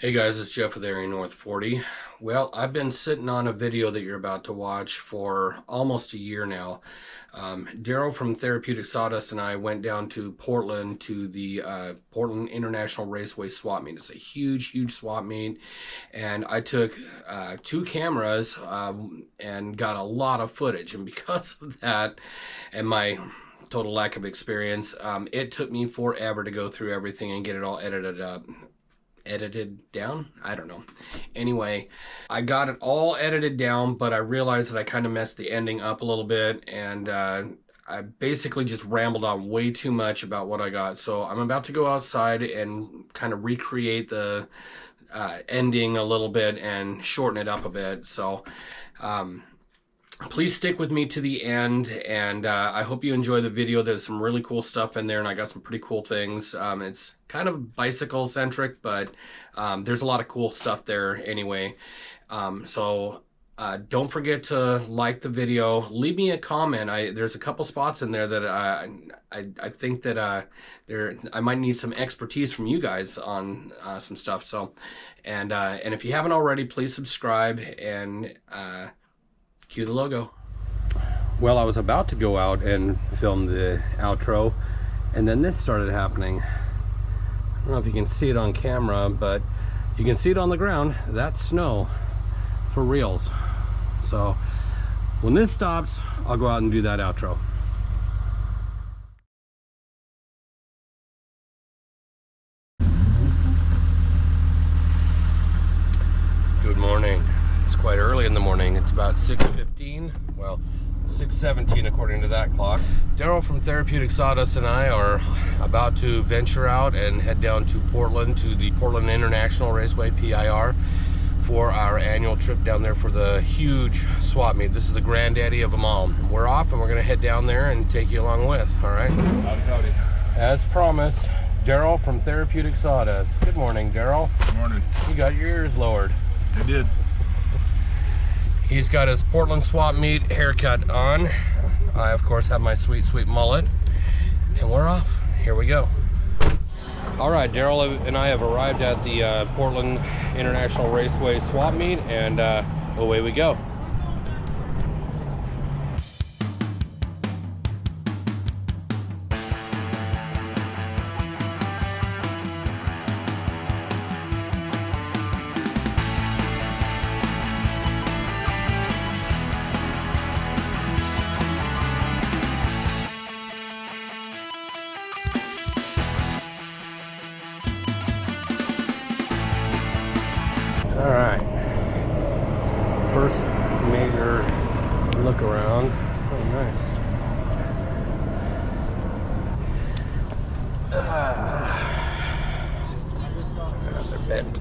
Hey guys, it's Jeff with Area North 40. Well, I've been sitting on a video that you're about to watch for almost a year now. Darryl from Therapeutic Sawdust and I went down to Portland to the Portland International Raceway swap meet. It's a huge swap meet, and I took 2 cameras and got a lot of footage. And because of that and my total lack of experience, it took me forever to go through everything and get it all edited down. I don't know. Anyway, I got it all edited down, but I realized that I kind of messed the ending up a little bit, and I basically just rambled on way too much about what I got. So I'm about to go outside and kind of recreate the ending a little bit and shorten it up a bit. So please stick with me to the end, and I hope you enjoy the video. There's some really cool stuff in there, and I got some pretty cool things. It's kind of bicycle centric, but there's a lot of cool stuff there anyway. So don't forget to like the video. Leave me a comment. There's a couple spots in there that I think that I might need some expertise from you guys on some stuff. So and if you haven't already, please subscribe and cue the logo. Well, I was about to go out and film the outro, and then this started happening. I don't know if you can see it on camera, but you can see it on the ground. That's snow for reals. So when this stops, I'll go out and do that outro. Good morning. It's quite early in the morning. It's about 6:15. Well, 6:17 according to that clock. Darryl from Therapeutic Sawdust and I are about to venture out and head down to Portland, to the Portland International Raceway, P.I.R, for our annual trip down there for the huge swap meet. This is the granddaddy of them all. We're off and we're gonna head down there and take you along with, all right? Howdy. As promised, Darryl from Therapeutic Sawdust. Good morning, Darryl. Good morning. You got your ears lowered. I did. He's got his Portland swap meet haircut on. I, of course, have my sweet mullet. And we're off. Here we go. All right, Darryl and I have arrived at the Portland International Raceway swap meet, and away we go. All right, first major look around. Oh, nice. They're bent.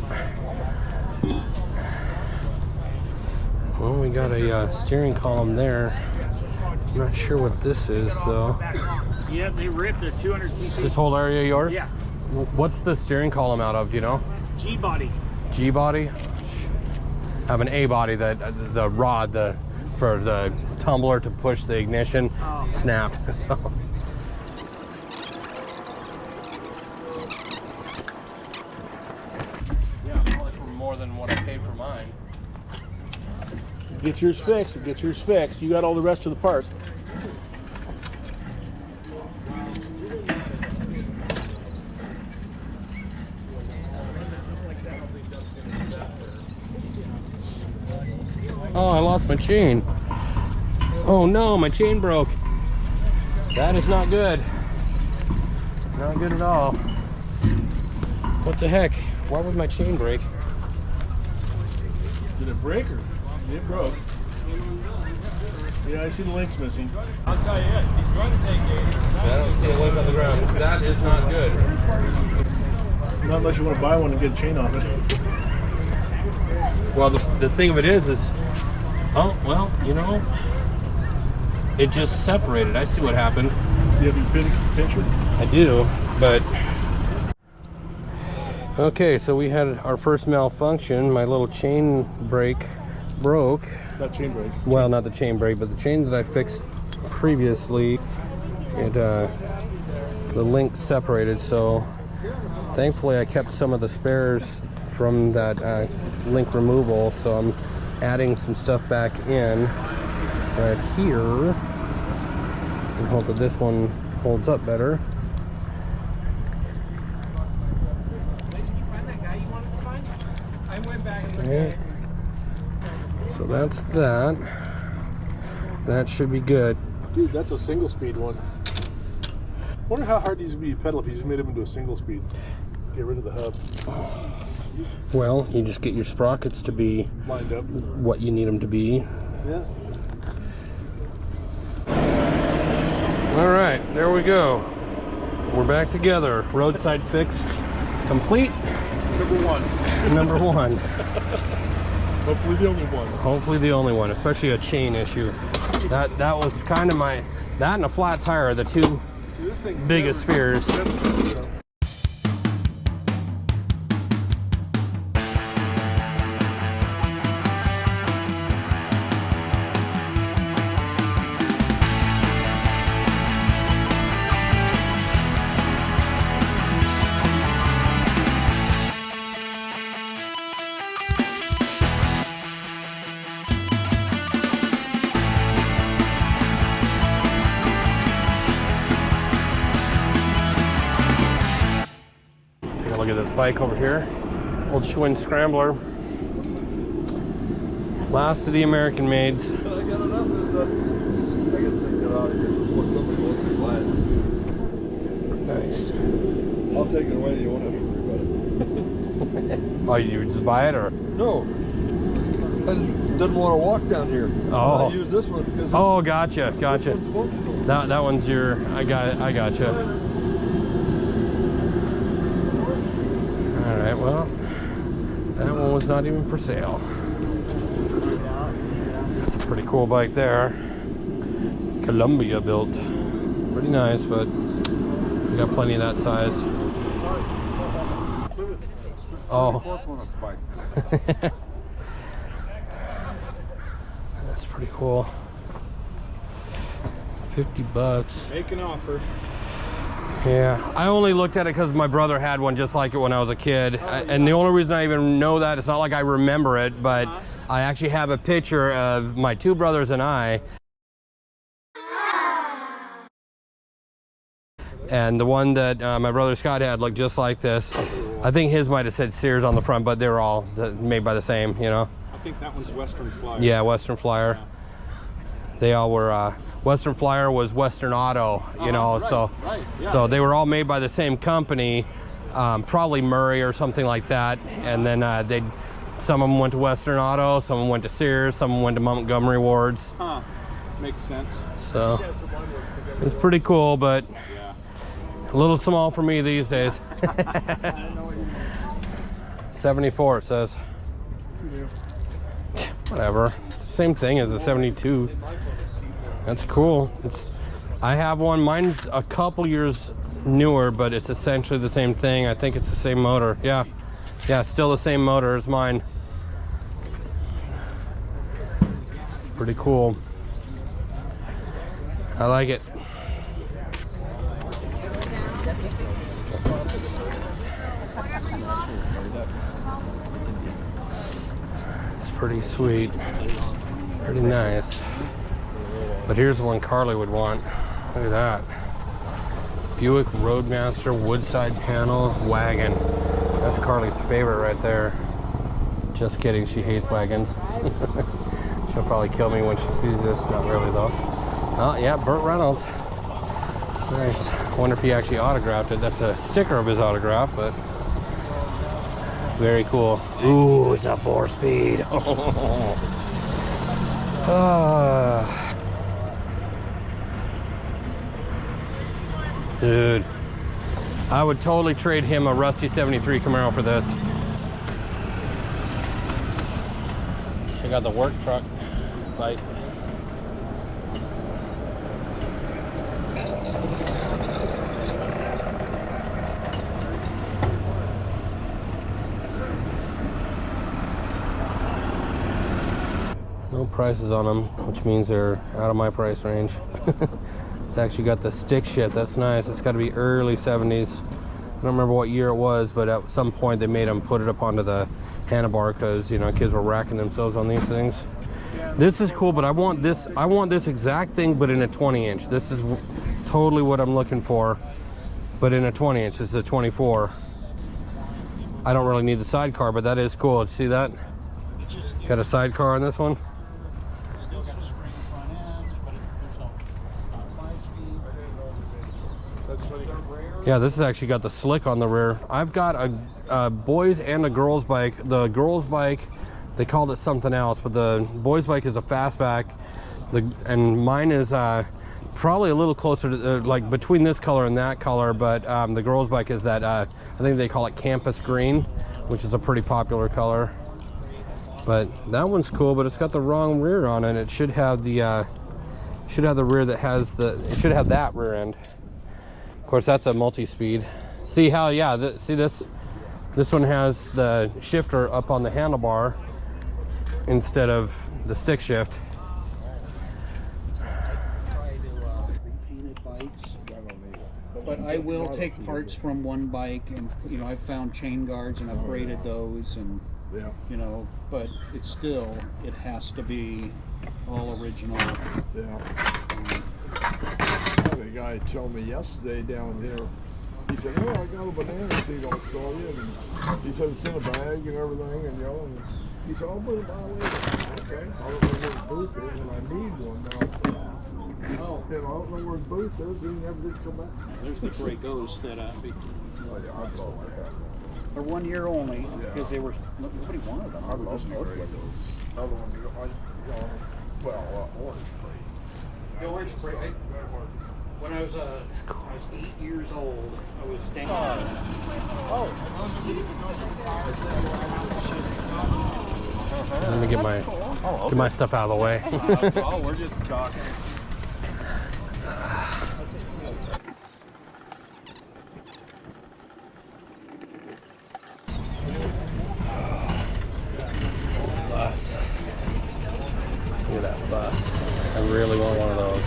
Well, we got a steering column there. I'm not sure what this is, though. Yeah, they ripped the 200 cc. This whole area yours? Yeah. What's the steering column out of, do you know? G-body. G-body? Have an A-body, that the rod for the tumbler to push the ignition snapped. Yeah, probably for more than what I paid for mine. Get yours fixed. Get yours fixed. You got all the rest of the parts. Oh, I lost my chain. Oh no, my chain broke. That is not good. Not good at all. What the heck? Why would my chain break? Did it break or it broke? Yeah, I see the links missing. I'll tell you what, he's going to take it. I don't see a link on the ground. That is not good. Not unless you want to buy one and get a chain off it. Well, the thing of it is oh, well, you know, it just separated. I see what happened. Do you have your picture? I do, but... Okay, so we had our first malfunction. My little chain brake broke. Not chain brace. Well, not the chain brake, but the chain that I fixed previously, the link separated, so thankfully I kept some of the spares from that link removal, so I'm adding some stuff back in right here and hope that this one holds up better. Okay. So that's that. That should be good. Dude, that's a single speed one. Wonder how hard these would be to pedal if you just made them into a single speed. Get rid of the hub. Well, you just get your sprockets to be Lined up. what you need them to be. Yeah. All right, there we go. We're back together. Roadside fix complete. Number one. Number one. Hopefully the only one. Hopefully the only one, especially a chain issue. That was kind of my, that and a flat tire are the two biggest fears. Look at this bike over here, old Schwinn Scrambler, last of the American maids. I got enough of this. I get to get out of here before somebody wants to buy it. Nice. I'll take it away. You won't have to worry about it. Oh, you just buy it, or? No, I just didn't want to walk down here. Oh. I use this one because Oh, gotcha. this one's functional. That one's your. I gotcha. All right. Well, that one was not even for sale. That's a pretty cool bike there. Columbia built. Pretty nice, but we got plenty of that size. Oh. That's pretty cool. $50. Make an offer. Yeah, I only looked at it because my brother had one just like it when I was a kid. And the only reason I even know that, it's not like I remember it, but I actually have a picture of my two brothers and I. And the one that my brother Scott had looked just like this. I think his might have said Sears on the front, but they were all made by the same, you know? I think that one's Western Flyer. Yeah, Western Flyer. Yeah. They all were, Western Flyer was Western Auto, you know, so they were all made by the same company, probably Murray or something like that. And then some of them went to Western Auto, some of them went to Sears, some of them went to Montgomery Ward's. Huh. Makes sense. So it's pretty cool, but a little small for me these days. 74 it says. Whatever. It's the same thing as the 72. That's cool. I have one. Mine's a couple years newer, but it's essentially the same thing. I think it's the same motor. Yeah, still the same motor as mine. It's pretty cool. I like it. It's pretty sweet. Pretty nice. But here's the one Carly would want. Look at that. Buick Roadmaster Woodside Panel Wagon. That's Carly's favorite right there. Just kidding, she hates wagons. She'll probably kill me when she sees this. Not really though. Oh yeah, Burt Reynolds. Nice. I wonder if he actually autographed it. That's a sticker of his autograph, but very cool. Ooh, it's a 4-speed. Dude, I would totally trade him a rusty 73 Camaro for this. Check got the work truck bike. No prices on them, which means they're out of my price range. It's actually got the stick shift. That's nice. It's got to be early 70s. don't remember what year it was, but at some point they made them put it up onto the handlebar because, you know, kids were racking themselves on these things. This is cool, but I want this exact thing, but in a 20-inch. This is totally what I'm looking for, but in a 20-inch. This is a 24. I don't really need the sidecar, but that is cool. See that? Got a sidecar on this one. Still got a spring front end, but there's a 5-speed. Yeah, this has actually got the slick on the rear. I've got a boys and a girls bike. The girls bike, they called it something else, but the boys bike is a fastback. And mine is probably a little closer to like between this color and that color, but the girls bike is that I think they call it campus green, which is a pretty popular color. But that one's cool, but it's got the wrong rear on it. It should have the rear that has it should have that rear end. Of course, that's a multi-speed. See how, yeah, see this one has the shifter up on the handlebar instead of the stick shift. Painted bikes, but I will take parts from one bike, and you know, I've found chain guards and upgraded those, and you know, but it's still, it has to be all original. I had a guy tell me yesterday down here, he said, oh, I got a banana seed I'll sell you, and he said it's in a bag and everything, and you know, and he said, I'll put it my way. Okay, I don't know where his booth is, and I need one now. You know, I don't know where his booth is, he never did come back. There's the gray ghost that Oh yeah, I'd love that. they're 1 year only, because they were, nobody wanted them. I love the gray ghosts. Other one, you know, well, orange plate. The orange spray. When I was 8 years old, I was standing. Let me get my stuff out of the way. Oh, we're just talking. Bus. Look at that bus. I really want one of those.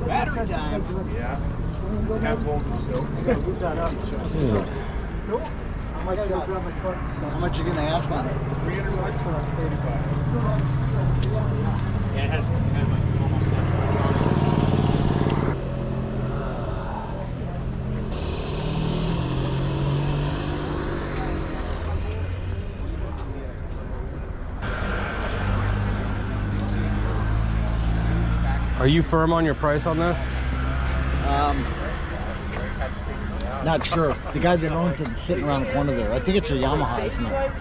Battery time. Yeah. Has voltage still. How much you gonna ask on it? $300 for 35. Yeah, I had like almost 7. Are you firm on your price on this? Not sure. The guy that owns it is sitting around the corner there. I think it's a Yamaha, isn't it?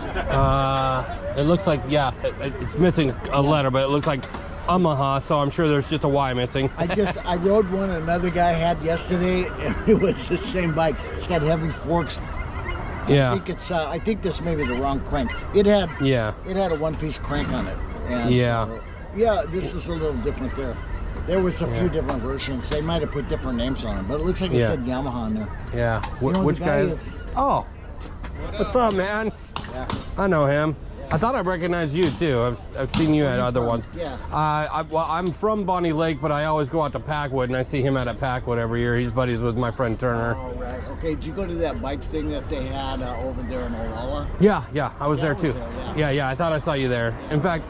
It looks like, yeah, it's missing a letter, but it looks like Yamaha, so I'm sure there's just a Y missing. I rode one another guy had yesterday, and it was the same bike. It's got heavy forks. Yeah. I think this may be the wrong crank. It had Yeah. It had a one-piece crank on it. And Yeah. so, yeah, this is a little different there. There was a few different versions. They might have put different names on them, but it looks like it said Yamaha on there. Yeah. You know who Which the guy guy? is? Oh. What's up, man? Yeah. I know him. I thought I recognized you too. I've seen you at other ones. Yeah. Well, I'm from Bonnie Lake, but I always go out to Packwood, and I see him out at Packwood every year. He's buddies with my friend Turner. Oh, right. Okay, did you go to that bike thing that they had over there in Olalla? Yeah, I was Yeah, there I too. was there, Yeah, I thought I saw you there. In fact,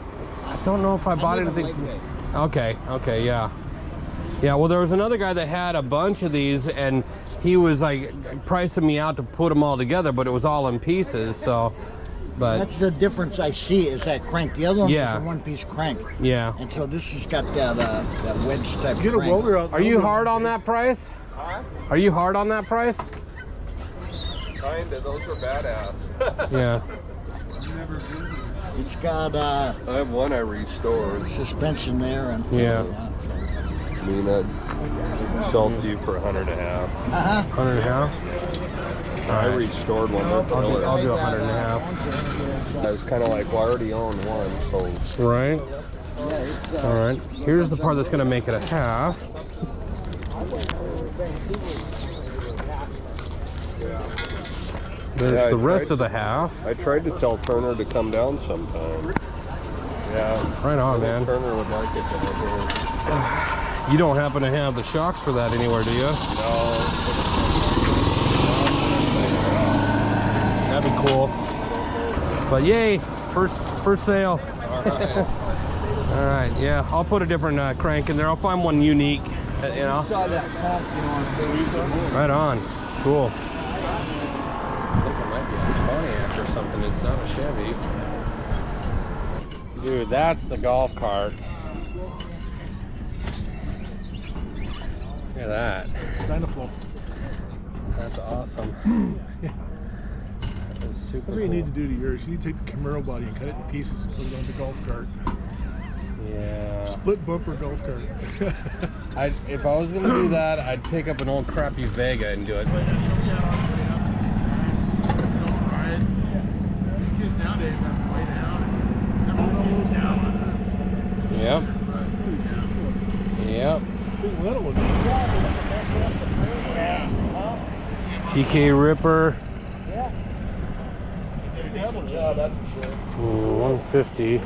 I don't know if I bought live in anything. Lakeway. Okay, yeah. Yeah, well, there was another guy that had a bunch of these, and he was like pricing me out to put them all together, but it was all in pieces, so. But That's the difference I see is that crank. The other one Yeah. was a one-piece crank. yeah. And so this has got that wedge type Get a crank. roller out. Are you hard on that price? Are you hard on that price? Kinda, those are badass. Yeah. It's got I have one I restored. suspension there and Yeah. so. I mean, I'd sell to you for $100.50. Uh-huh. 100 and a half? All I right. restored one. They're I'll do killer. 100 and a half. I was kind of like, well, I already own one, so Right. All right. Here's the part that's going to make it a half. There's the rest of the half. I tried to tell Turner to come down sometime. Yeah. Right on, man. Turner would like it down here. You don't happen to have the shocks for that anywhere, do you? No. That'd be cool. But yay, first sale. All right. All right, yeah, I'll put a different crank in there. I'll find one unique, you know. Saw that pump, you know, on Right on, cool. I think it might be a Pontiac or something. It's not a Chevy. Dude, that's the golf cart. Look at that. Dynaflow. That's awesome. Yeah. That is super That's what you cool. need to do to yours. You need to take the Camaro body and cut it in pieces and put it on the golf cart. Yeah. Split bumper golf cart. If I was gonna do that, I'd pick up an old crappy Vega and do it. These kids nowadays have to lay down and Yep. Yep. Big little one. PK Ripper. Decent job, that's for sure. 150.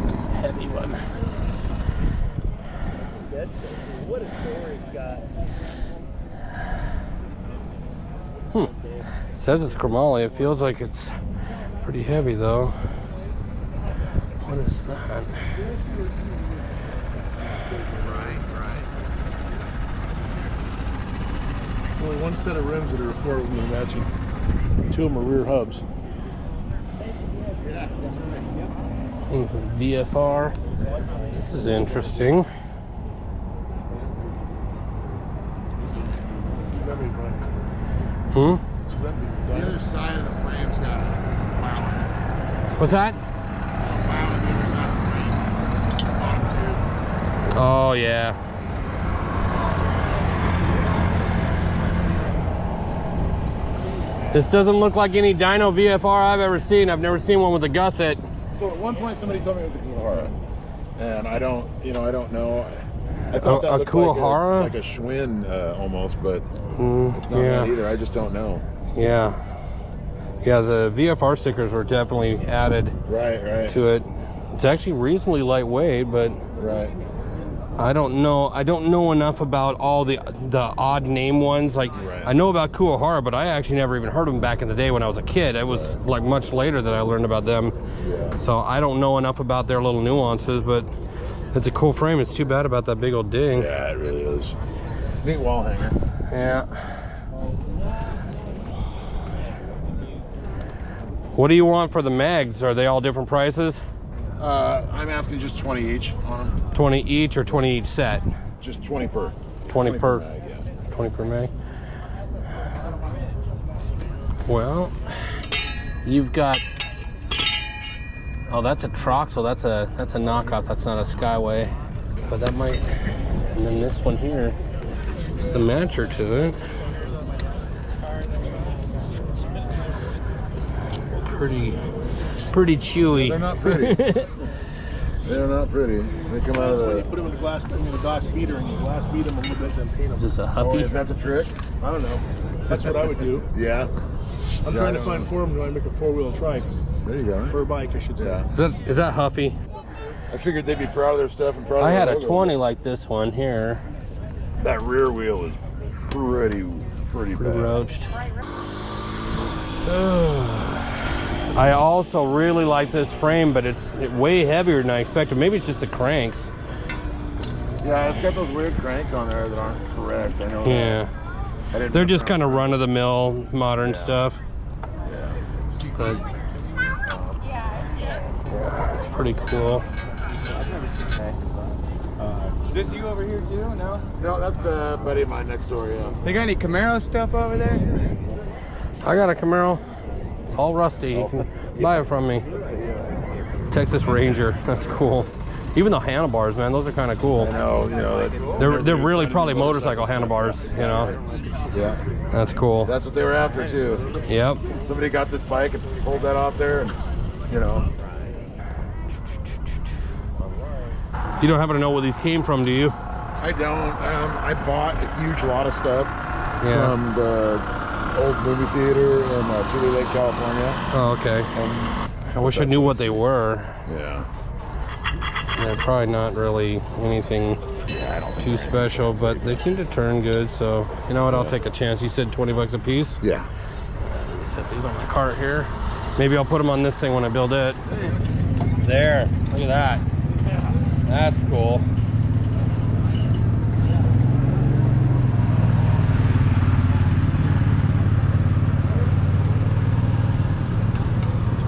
That's a heavy one. What a story you got. It says it's chromoly. It feels like it's pretty heavy though. What is that? Only one set of rims that are affordable matching. Two of them are rear hubs. VFR. This is interesting. Hmm? The other side of the frame's got a wow in it. What's that? Wow on the other side of the frame. Bottom tube. Oh yeah. This doesn't look like any dyno VFR I've ever seen. I've never seen one with a gusset. So at one point somebody told me it was a Kuhara. And I don't know. I thought that A looked Kuhara? like a Schwinn almost, but it's not yeah. that either. I just don't know. Yeah. Yeah, the VFR stickers were definitely added Right. to it. It's actually reasonably lightweight, but Right. I don't know enough about all the odd name ones. Like Right. I know about Kuwahara, but I actually never even heard of them back in the day when I was a kid. It was like much later that I learned about them. Yeah. So I don't know enough about their little nuances, but it's a cool frame. It's too bad about that big old ding. Yeah, it really is. Neat wall hanger. Yeah. What do you want for the mags? Are they all different prices? I'm asking just 20 each on them. 20 each or 20 each set? Just 20 per. 20 per. mag, yeah. 20 per mag. Well, you've got. Oh, that's a Troxel. That's a knockoff. That's not a Skyway. But that might. And then this one here. It's the matcher to it. Pretty chewy. They're not pretty. They're not pretty. They come out of That's why you the. put them in a glass beater and you glass beat them a little bit, then paint them. Is this a Oh, Huffy? is that the trick? I don't know. That's what I would do. Yeah. I'm Yeah, trying I to don't find know. for them when I make a four-wheel trike. There you go. Or a bike, I should say. Yeah. Is that Huffy? I figured they'd be proud of their stuff and proud of I their had a logo. 20 like this one here. That rear wheel is pretty Pretty bad. roached. I also really like this frame, but it's way heavier than I expected. Maybe it's just the cranks. Yeah, it's got those weird cranks on there that aren't correct. I know that. Yeah. I didn't They're mess just around kind of with run of the mill modern stuff. But yeah, it's pretty cool. Is this you over here too? No? it. No, that's a buddy of mine next door, yeah. They got any Camaro stuff over there? I got a Camaro. It's all rusty. You can buy it from me. Texas Ranger. That's cool. Even the handlebars, man, those are kind of cool. I know, you know. They're really probably motorcycle handlebars, you know. Yeah. That's cool. That's what they were after, too. Yep. Somebody got this bike and pulled that off there, and, you know. You don't happen to know where these came from, do you? I don't. I bought a huge lot of stuff from the old movie theater in Tule Lake, California. Oh, okay. I wish I knew what they were. Yeah. They're probably not really anything too special, but they seem to turn good, so you know what, I'll take a chance. You said 20 bucks a piece? Yeah. Set these on my cart here. Maybe I'll put them on this thing when I build it. There, look at that. That's cool.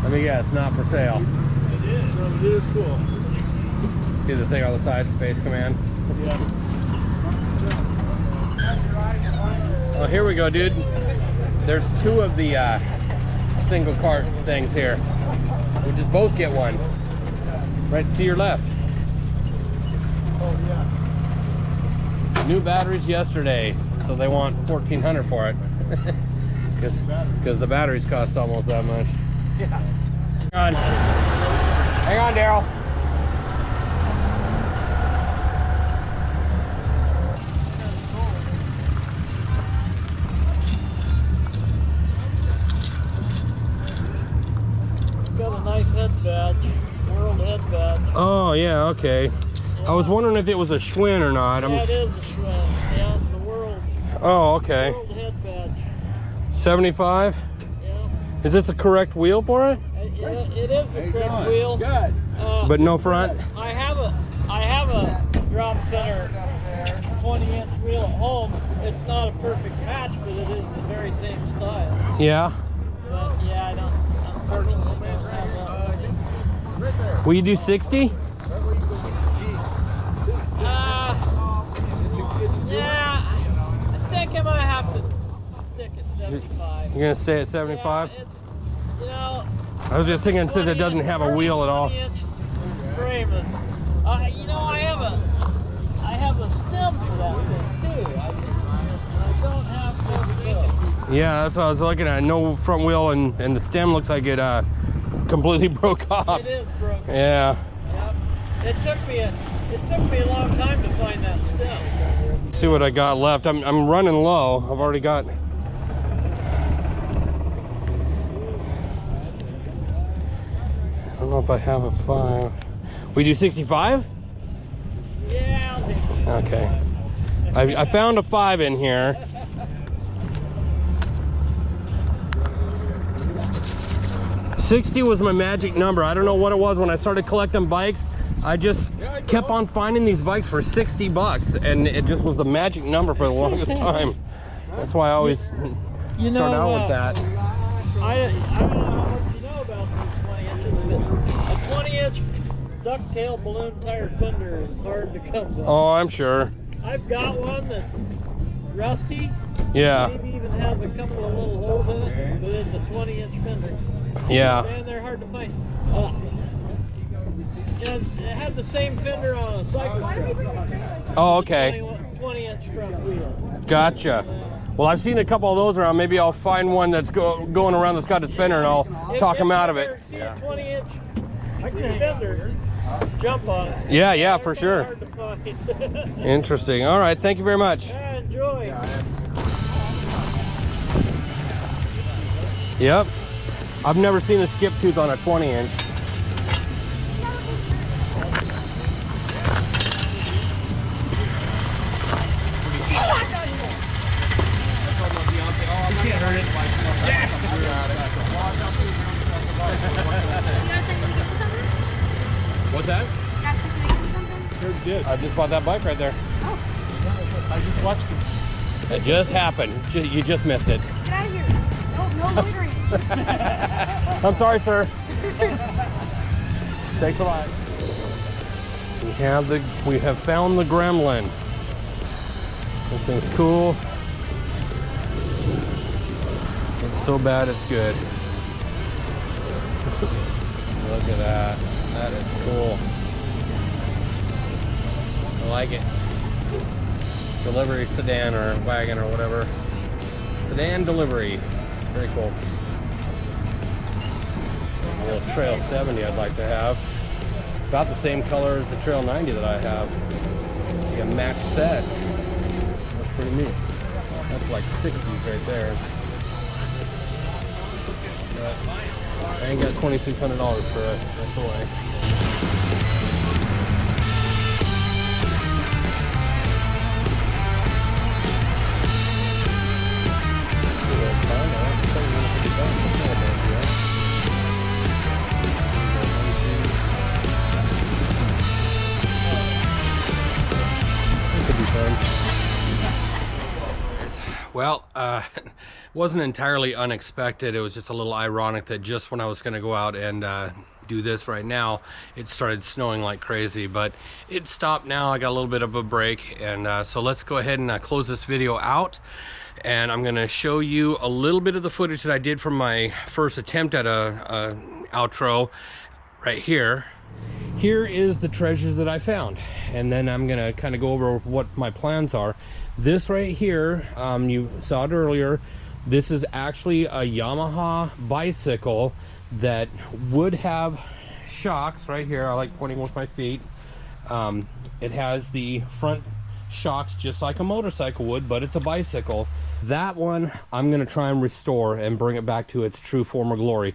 Let me guess, not for sale. It is cool. See the thing on the side, Space Command? Yeah. Oh, here we go, dude. There's two of the single cart things here. We'll just both get one. Right to your left. Oh, yeah. New batteries yesterday, so they want $1,400 for it. Because the batteries cost almost that much. Yeah. Hang on. Hang on, Darryl. Got a nice head badge, world head badge. Oh, yeah, okay. Yeah. I was wondering if it was a Schwinn or not. Yeah, it is a Schwinn. Yeah, it's the world. Oh, okay. World head badge. 75? Yeah. Is this the correct wheel for it? Yeah, it is the correct wheel. Good. But no front? I have a drop center 20-inch wheel at home. It's not a perfect match, but it is the very same style. Yeah. But yeah, I don't. Unfortunately, I don't have that. Will you do 60? Yeah, I think I might have to stick at 75. You're gonna stay at 75? Yeah, it's, you know, I was just thinking since it doesn't have a wheel at all. 20-inch frame is, you know, I have a stem for that thing too. I don't have front wheel. Yeah, that's what I was looking at. No front wheel, and the stem looks like it completely broke off. It is broken. Yeah. Yep. It took me a long time to find that stem. Let's see what I got left. I'm running low. I've already got. I don't know if I have a 5. We do 65? Yeah, I'll take it. Okay. I found a 5 in here. $60 was my magic number. I don't know what it was when I started collecting bikes. I just kept on finding these bikes for 60 bucks, and it just was the magic number for the longest time. That's why I always start out with that. I don't know how much you know about these 20 inches, but a 20-inch ducktail balloon tire fender is hard to come by. Oh, I'm sure. I've got one that's rusty. Yeah. Maybe even has a couple of little holes in it, but it's a 20-inch fender. Yeah. Man, they're hard to find. And it had the same fender on a cycle truck. Oh, okay. 20-inch front wheel. Gotcha. Well, I've seen a couple of those around. Maybe I'll find one that's going around that's got its fender, and I'll talk him out of it. See a 20-inch fender, jump on it. Yeah, for sure. Hard to find. Interesting. All right, thank you very much. Yeah, enjoy. Yep. I've never seen a skip tooth on a 20-inch. What's that? Sure did. I just bought that bike right there. Oh. I just watched it. It just happened. You just missed it. Get out of here. Oh, no loitering. I'm sorry, sir. Thanks a lot. We have found the gremlin. This thing's cool. It's so bad it's good. Look at that. That is cool. I like it. Delivery sedan or wagon or whatever. Sedan delivery. Very cool. A little Trail 70 I'd like to have. About the same color as the Trail 90 that I have. See a match set. That's pretty neat. That's like 60s right there. But I ain't got $2,600 for it. That's away. Well, it wasn't entirely unexpected. It was just a little ironic that just when I was going to go out and do this right now, it started snowing like crazy, but it stopped now. I got a little bit of a break, and so let's go ahead and close this video out. And I'm going to show you a little bit of the footage that I did from my first attempt at a outro right here. Here is the treasures that I found, and then I'm going to kind of go over what my plans are. This right here, you saw it earlier, this is actually a Yamaha bicycle that would have shocks right here. I like pointing with my feet. It has the front shocks just like a motorcycle would, but it's a bicycle. That one I'm going to try and restore and bring it back to its true former glory.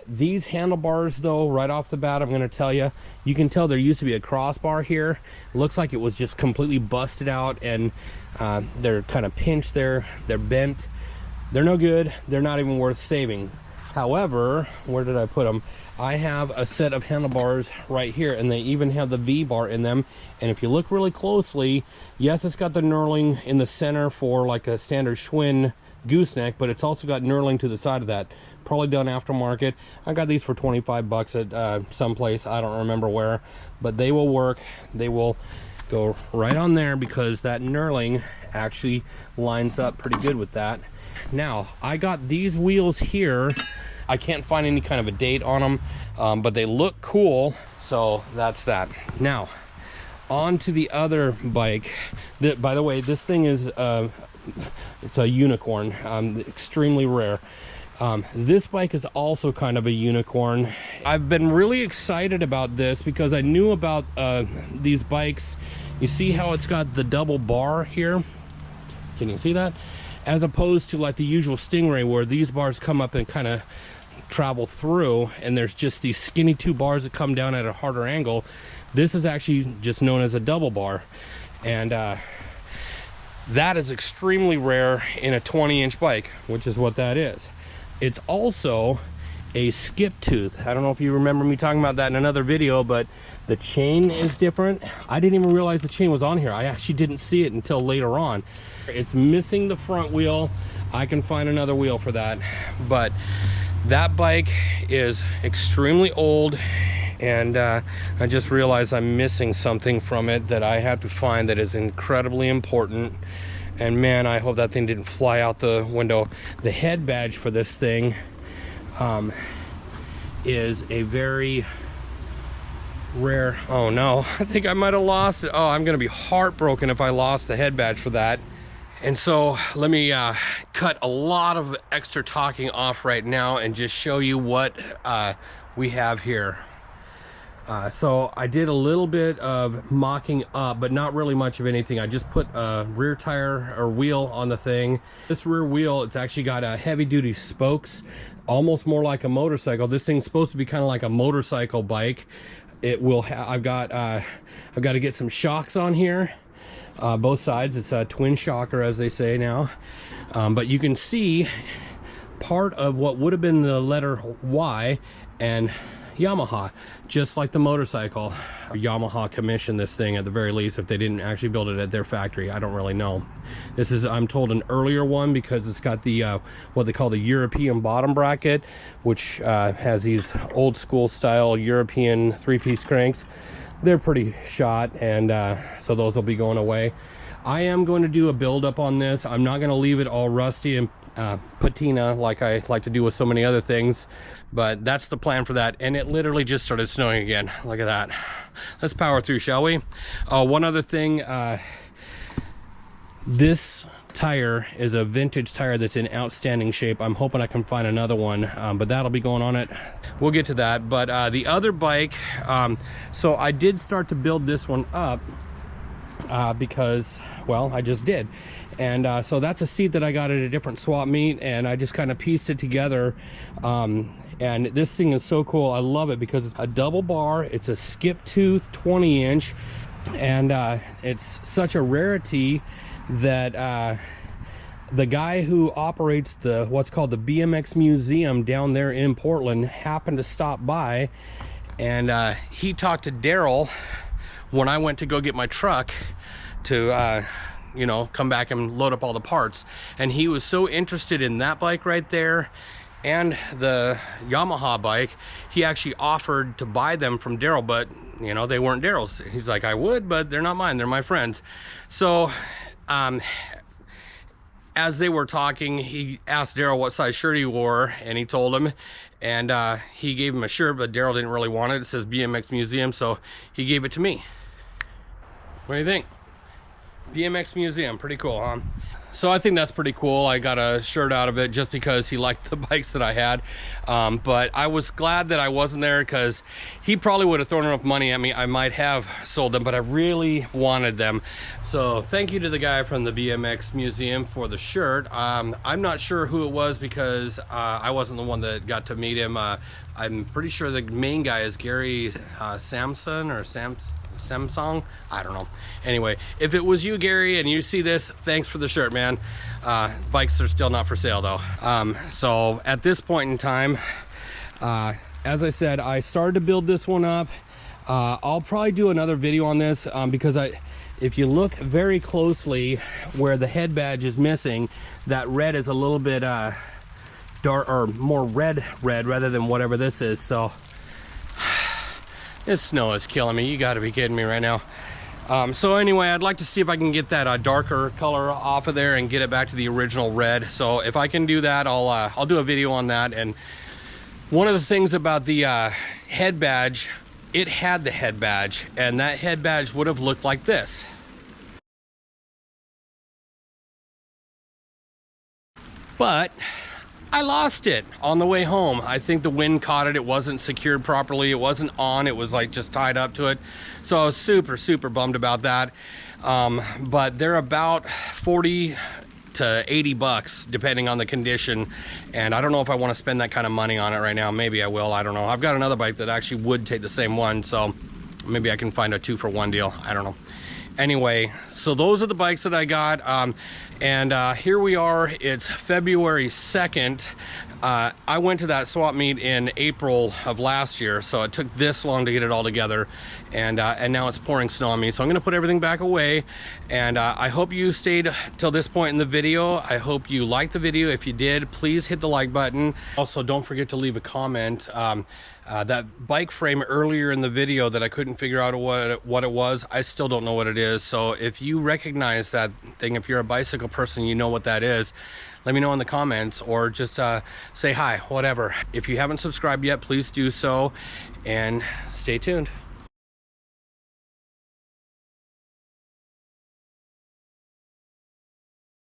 These handlebars though, right off the bat, I'm going to tell you, you can tell there used to be a crossbar here. It looks like it was just completely busted out, and they're kind of pinched there. They're bent. They're no good. They're not even worth saving. However, where did I put them? I have a set of handlebars right here, and they even have the V-bar in them. And if you look really closely, yes, it's got the knurling in the center for like a standard Schwinn gooseneck, but it's also got knurling to the side of that. Probably done aftermarket. I got these for 25 bucks at someplace, I don't remember where, but they will work. They will go right on there because that knurling actually lines up pretty good with that. Now, I got these wheels here. I can't find any kind of a date on them, but they look cool, so that's that. Now, on to the other bike. By the way, this thing is it's a unicorn, extremely rare. This bike is also kind of a unicorn. I've been really excited about this because I knew about these bikes. You see how it's got the double bar here? Can you see that? As opposed to like the usual Stingray, where these bars come up and kind of travel through, and there's just these skinny two bars that come down at a harder angle. This is actually just known as a double bar, and that is extremely rare in a 20-inch bike, which is what that is. It's also a skip tooth. I don't know if you remember me talking about that in another video, but the chain is different. I didn't even realize the chain was on here. I actually didn't see it until later on. It's missing the front wheel. I can find another wheel for that, but that bike is extremely old, and I just realized I'm missing something from it that I have to find that is incredibly important. And man, I hope that thing didn't fly out the window. The head badge for this thing is a very rare. Oh no, I think I might have lost it. Oh, I'm gonna be heartbroken if I lost the head badge for that. And so let me cut a lot of extra talking off right now and just show you what we have here. So I did a little bit of mocking up, but not really much of anything. I just put a rear tire or wheel on the thing. This rear wheel, it's actually got heavy duty spokes, almost more like a motorcycle. This thing's supposed to be kind of like a motorcycle bike. It will I've got to get some shocks on here, both sides. It's a twin shocker, as they say now. But you can see part of what would have been the letter Y and Yamaha, just like the motorcycle. Yamaha commissioned this thing at the very least, if they didn't actually build it at their factory. I don't really know. This is, I'm told, an earlier one because it's got the what they call the European bottom bracket, which has these old school style European three-piece cranks. They're pretty shot, and so those will be going away. I am going to do a build up on this. I'm not going to leave it all rusty and patina like I like to do with so many other things, but that's the plan for that. And it literally just started snowing again. Look at that. Let's power through, shall we? One other thing, this tire is a vintage tire that's in outstanding shape. I'm hoping I can find another one, but that'll be going on it. We'll get to that. But the other bike, so I did start to build this one up because, well, I just did. And so that's a seat that I got at a different swap meet, and I just kind of pieced it together. And this thing is so cool. I love it because it's a double bar. It's a skip tooth 20-inch, and it's such a rarity that the guy who operates the what's called the BMX Museum down there in Portland happened to stop by, and he talked to Darryl when I went to go get my truck to you know, come back and load up all the parts, and he was so interested in that bike right there and the Yamaha bike, he actually offered to buy them from Darryl, but you know, they weren't Darryl's. He's like, I would, but they're not mine, they're my friends. So as they were talking, he asked Darryl what size shirt he wore, and he told him, and he gave him a shirt, but Darryl didn't really want it. It says BMX Museum, so he gave it to me. What do you think? BMX Museum, pretty cool, huh? So I think that's pretty cool. I got a shirt out of it just because he liked the bikes that I had. But I was glad that I wasn't there, because he probably would have thrown enough money at me. I might have sold them, but I really wanted them. So thank you to the guy from the BMX Museum for the shirt. I'm not sure who it was, because I wasn't the one that got to meet him. I'm pretty sure the main guy is Gary Samson or Samsung, I don't know. Anyway, if it was you, Gary, and you see this, thanks for the shirt, man. Bikes are still not for sale though. So at this point in time, as I said, I started to build this one up. I'll probably do another video on this, because if you look very closely where the head badge is missing, that red is a little bit dark, or more red rather than whatever this is. So this snow is killing me. You got to be kidding me right now. So anyway, I'd like to see if I can get that darker color off of there and get it back to the original red. So if I can do that, I'll do a video on that. And one of the things about the head badge, it had the head badge, and that head badge would have looked like this. But I lost it on the way home. I think the wind caught it. It wasn't secured properly. It wasn't on. It was like just tied up to it. So I was super bummed about that. But they're about 40 to 80 bucks depending on the condition. And I don't know if I want to spend that kind of money on it right now. Maybe I will. I don't know. I've got another bike that actually would take the same one. So maybe I can find a 2-for-1 deal. I don't know. Anyway, so those are the bikes that I got. And here we are. It's February 2nd. I went to that swap meet in April of last year, so it took this long to get it all together. And now it's pouring snow on me, so I'm gonna put everything back away. And I hope you stayed till this point in the video. I hope you liked the video. If you did, please hit the like button. Also, don't forget to leave a comment. That bike frame earlier in the video that I couldn't figure out what it was, I still don't know what it is. So if you recognize that thing, if you're a bicycle person, you know what that is, let me know in the comments, or just say hi, whatever. If you haven't subscribed yet, please do so, and stay tuned.